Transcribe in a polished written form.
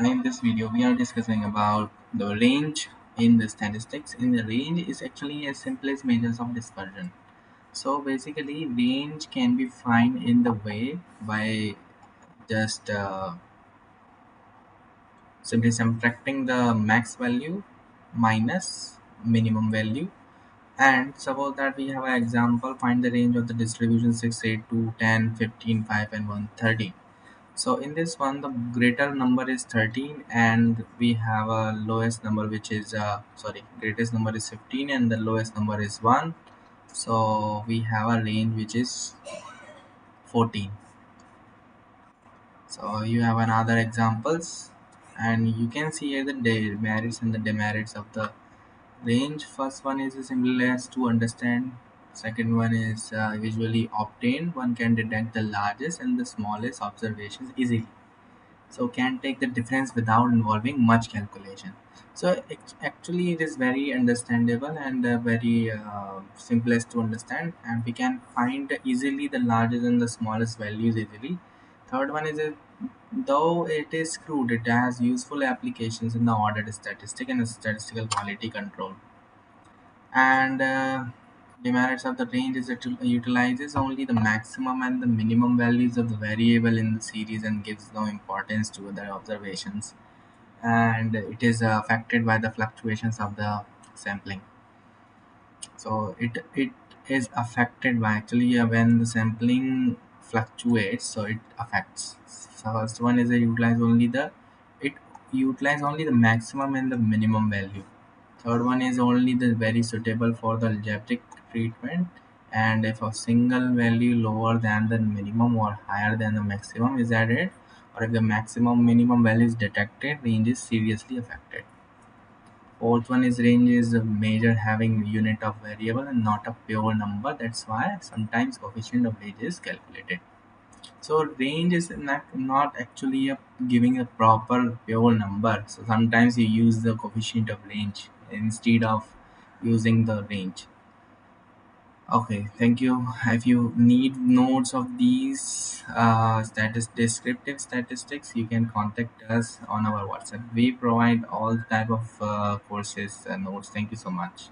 In this video, we are discussing about the range in the statistics. In the range is actually as simple as measures of dispersion. So basically, range can be found in the way by just simply subtracting the max value minus minimum value. And suppose that we have an example, find the range of the distribution 6, 8, 2, 10, 15, 5, and 130. So in this one, the greater number is 13, and we have a lowest number which is greatest number is 15, and the lowest number is 1. So we have a range which is 14. So you have another examples, and you can see here the merits and the demerits of the range. First one is simple as to understand. Second one is visually obtained. One can detect the largest and the smallest observations easily, so can take the difference without involving much calculation. So actually it is very understandable and very simplest to understand, and we can find easily the largest and the smallest values easily. Third one is though it is crude, it has useful applications in the ordered statistic and statistical quality control. And demerits of the range is it utilizes only the maximum and the minimum values of the variable in the series and gives no importance to other observations, and it is affected by the fluctuations of the sampling. So it is affected by actually when the sampling fluctuates, so it affects. So first one is it utilize only the maximum and the minimum value. Third one is only the very suitable for the algebraic treatment, and if a single value lower than the minimum or higher than the maximum is added, or if the maximum minimum value is detected, range is seriously affected. Fourth one is range is a measure having unit of variable and not a pure number. That's why sometimes coefficient of range is calculated. So range is not actually giving a proper pure number. So sometimes you use the coefficient of range instead of using the range. Okay, thank you. If you need notes of these descriptive statistics, you can contact us on our WhatsApp. We provide all type of courses and notes. Thank you so much.